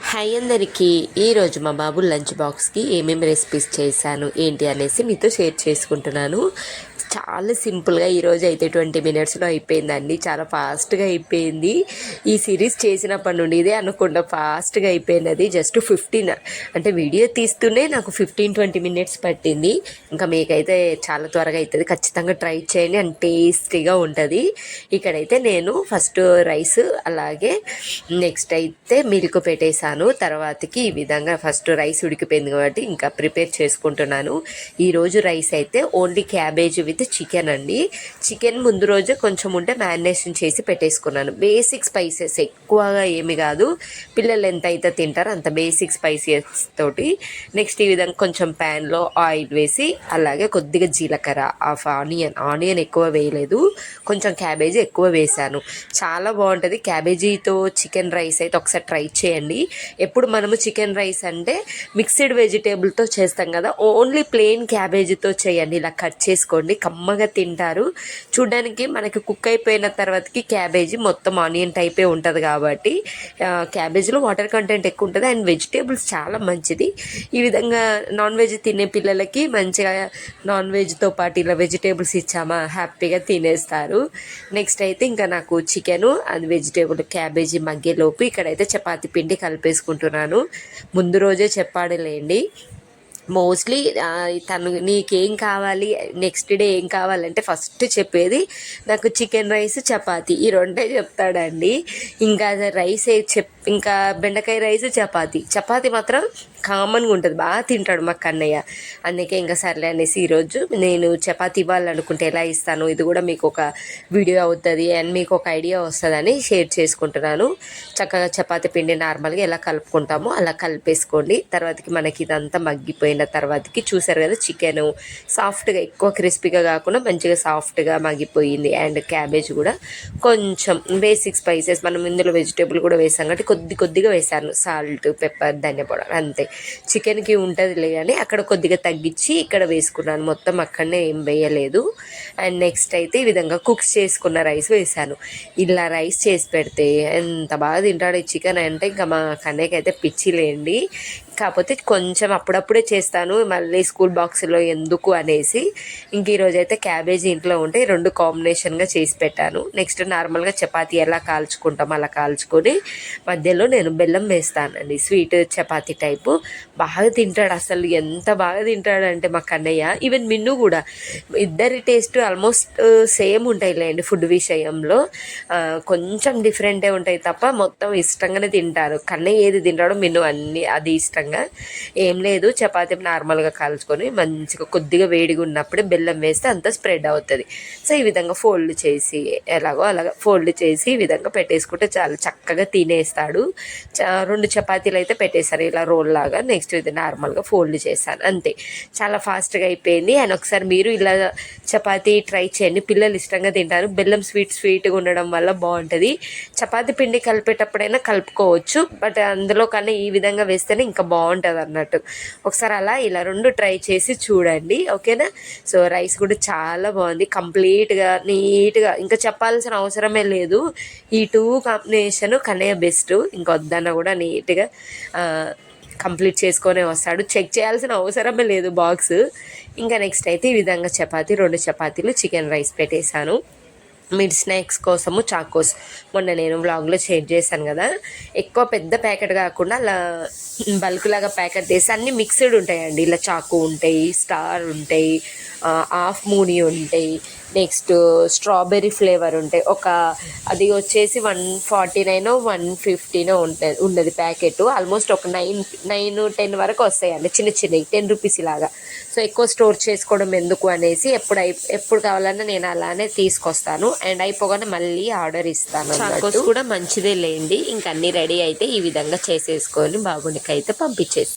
Hi అందరికీ. ఈరోజు మా బాబు లంచ్ బాక్స్కి ఏమేమి రెసిపీస్ చేశాను ఏంటి అనేసి మీతో షేర్ చేసుకుంటున్నాను. చాలా సింపుల్గా ఈరోజు అయితే 20 మినిట్స్లో అయిపోయిందండి. చాలా ఫాస్ట్గా అయిపోయింది. ఈ సిరీస్ చేసినప్పటి నుండి ఇదే అనుకుంటా ఫాస్ట్గా అయిపోయింది. అది జస్ట్ 15 అంటే వీడియో తీస్తూనే నాకు 15-20 మినిట్స్ పట్టింది. ఇంకా మీకైతే చాలా త్వరగా అవుతుంది. ఖచ్చితంగా ట్రై చేయండి అండ్ టేస్టీగా ఉంటుంది. ఇక్కడైతే నేను ఫస్ట్ రైస్ అలాగే నెక్స్ట్ అయితే మిల్క్ పెట్టేశాను. తర్వాతకి ఈ విధంగా ఫస్ట్ రైస్ ఉడికిపోయింది కాబట్టి ఇంకా ప్రిపేర్ చేసుకుంటున్నాను. ఈరోజు రైస్ అయితే ఓన్లీ క్యాబేజ్ విత్ చికెన్ అండి. చికెన్ ముందు రోజే కొంచెం ఉంటే మ్యారినేషన్ చేసి పెట్టేసుకున్నాను. బేసిక్ స్పైసెస్, ఎక్కువగా ఏమి కాదు, పిల్లలు ఎంత అయితే తింటారో అంత బేసిక్ స్పైసెస్ తోటి. నెక్స్ట్ ఈ విధంగా కొంచెం ప్యాన్లో ఆయిల్ వేసి అలాగే కొద్దిగా జీలకర్ర, హాఫ్ ఆనియన్ ఎక్కువ వేయలేదు, కొంచెం క్యాబేజీ ఎక్కువ వేసాను. చాలా బాగుంటుంది క్యాబేజీతో చికెన్ రైస్ అయితే ఒకసారి ట్రై చేయండి. ఎప్పుడు మనము చికెన్ రైస్ అంటే మిక్స్డ్ వెజిటేబుల్తో చేస్తాం కదా, ఓన్లీ ప్లెయిన్ క్యాబేజీతో చేయండి. ఇలా కట్ చేసుకోండి, కమ్మగా తింటారు. చూడడానికి మనకి కుక్ అయిపోయిన తర్వాతకి క్యాబేజీ మొత్తం ఆనియన్ టైపే ఉంటుంది కాబట్టి క్యాబేజీలో వాటర్ కంటెంట్ ఎక్కువ ఉంటుంది అండ్ వెజిటేబుల్స్ చాలా మంచిది. ఈ విధంగా నాన్ వెజ్ తినే పిల్లలకి మంచిగా నాన్ వెజ్తో పాటు ఇలా వెజిటేబుల్స్ ఇచ్చామా హ్యాపీగా తినేస్తారు. నెక్స్ట్ అయితే ఇంకా నాకు చికెను అది వెజిటేబుల్ క్యాబేజీ మగ్గేలోపు ఇక్కడైతే చపాతీ పిండి కలిపేసుకుంటున్నాను. ముందు రోజే చెప్పాడులేండి. మోస్ట్లీ తను నీకేం కావాలి, నెక్స్ట్ డే ఏం కావాలంటే ఫస్ట్ చెప్పేది నాకు చికెన్ రైస్ చపాతీ ఈ రెండే చెప్తాడండి. ఇంకా రైస్ ఇంకా బెండకాయ రైస్ చపాతీ మాత్రం కామన్గా ఉంటుంది, బాగా తింటాడు మా కన్నయ్య. అందుకే ఇంకా సర్లే అనేసి ఈరోజు నేను చపాతీ ఇవ్వాలనుకుంటే ఎలా ఇస్తాను, ఇది కూడా మీకు ఒక వీడియో అవుతుంది అండ్ మీకు ఒక ఐడియా వస్తుందని షేర్ చేసుకుంటున్నాను. చక్కగా చపాతీ పిండి నార్మల్గా ఎలా కలుపుకుంటామో అలా కలిపేసుకోండి. తర్వాతకి మనకి ఇదంతా మగ్గిపోయిన తర్వాతకి చూసారు కదా, చికెన్ సాఫ్ట్గా, ఎక్కువ క్రిస్పీగా కాకుండా మంచిగా సాఫ్ట్గా మగ్గిపోయింది. అండ్ క్యాబేజ్ కూడా కొంచెం బేసిక్ స్పైసెస్, మనం ఇందులో వెజిటేబుల్ కూడా వేసాం కాబట్టి కొద్దిగా వేసాను, సాల్ట్, పెప్పర్, ధనియా పౌడర్ అంతే. చికెన్కి ఉంటుందిలే కానీ అక్కడ కొద్దిగా తగ్గించి ఇక్కడ వేసుకున్నాను, మొత్తం అక్కడనే ఏం వేయలేదు. అండ్ నెక్స్ట్ అయితే ఈ విధంగా కుక్స్ చేసుకున్న రైస్ వేసాను. ఇలా రైస్ చేసి పెడితే ఎంత బాగా తింటాడు ఈ చికెన్ అంటే ఇంకా మా కన్నయ్యకి అయితే పిచ్చిలేండి. కాకపోతే కొంచెం అప్పుడప్పుడే చేస్తాను, మళ్ళీ స్కూల్ బాక్స్లో ఎందుకు అనేసి ఇంక ఈరోజు అయితే క్యాబేజీ ఇంట్లో ఉంటే రెండు కాంబినేషన్గా చేసి పెట్టాను. నెక్స్ట్ నార్మల్గా చపాతీ ఎలా కాల్చుకుంటాం అలా కాల్చుకొని మధ్యలో నేను బెల్లం వేస్తానండి, స్వీట్ చపాతీ టైపు. బాగా తింటాడు, అసలు ఎంత బాగా తింటాడంటే మా కన్నయ్య. ఈవెన్ మిన్ను కూడా, ఇద్దరి టేస్ట్ ఆల్మోస్ట్ సేమ్ ఉంటాయిలేండి. ఫుడ్ విషయంలో కొంచెం డిఫరెంటే ఉంటాయి తప్ప మొత్తం ఇష్టంగానే తింటారు. కన్నయ్య ఏది తింటాడో మిన్ను అన్నీ అది ఇష్టంగా. ఏం లేదు, చపాతీ నార్మల్గా కాల్చుకొని మంచిగా కొద్దిగా వేడిగా ఉన్నప్పుడే బెల్లం వేస్తే అంతా స్ప్రెడ్ అవుతుంది. సో ఈ విధంగా ఫోల్డ్ చేసి ఎలాగో అలాగా ఫోల్డ్ చేసి ఈ విధంగా పెట్టేసుకుంటే చాలా చక్కగా తినేస్తాడు. 2 చపాతీలు అయితే పెట్టేశారు ఇలా రోల్ లాగా. నెక్స్ట్ ఇది నార్మల్గా ఫోల్డ్ చేశాను, అంతే. చాలా ఫాస్ట్గా అయిపోయింది. అండ్ ఒకసారి మీరు ఇలా చపాతీ ట్రై చేయండి, పిల్లలు ఇష్టంగా తింటారు. బెల్లం స్వీట్గా ఉండడం వల్ల బాగుంటుంది. చపాతీ పిండి కలిపేటప్పుడైనా కలుపుకోవచ్చు, బట్ అందులో కన్నా ఈ విధంగా వేస్తేనే ఇంకా బాగుంటుంది అన్నట్టు. ఒకసారి అలా ఇలా 2 ట్రై చేసి చూడండి, ఓకేనా. సో రైస్ కూడా చాలా బాగుంది, కంప్లీట్గా నీట్గా, ఇంకా చెప్పాల్సిన అవసరమే లేదు. ఈ 2 కాంబినేషన్ కన్నయ్య బెస్ట్, ఇంకొద్దన్న కూడా నీట్గా కంప్లీట్ చేసుకొనే వస్తాడు. చెక్ చేయాల్సిన అవసరమే లేదు బాక్స్. ఇంకా నెక్స్ట్ అయితే ఈ విధంగా 2 చపాతీలు చికెన్ రైస్ పెట్టేశాను. మిడ్ స్నాక్స్ కోసము చాకోస్ మొన్న నేను వ్లాగ్లో షేర్ చేశాను కదా, ఎక్కువ పెద్ద ప్యాకెట్ కాకుండా అలా బల్క్ లాగా ప్యాకెట్ చేసి అన్నీ మిక్స్డ్ ఉంటాయండి. ఇలా చాకు ఉంటాయి, స్టార్ ఉంటాయి, హాఫ్ మూని ఉంటాయి, నెక్స్ట్ స్ట్రాబెర్రీ ఫ్లేవర్ ఉంటాయి. అది వచ్చేసి 149 150 ఉన్నది ప్యాకెట్. ఆల్మోస్ట్ ఒక 9-10 వరకు వస్తాయండి, చిన్నవి 10 రూపీస్ లాగా. సో ఎక్కువ స్టోర్ చేసుకోవడం ఎందుకు అనేసి ఎప్పుడు కావాలన్నా నేను అలానే తీసుకొస్తాను అండ్ అయిపోగానే మళ్ళీ ఆర్డర్ ఇస్తాను. చాకోస్ కూడా మంచిదే లేండి. ఇంక అన్నీ రెడీ అయితే ఈ విధంగా చేసేసుకొని బాబునికి అయితే పంపించేసి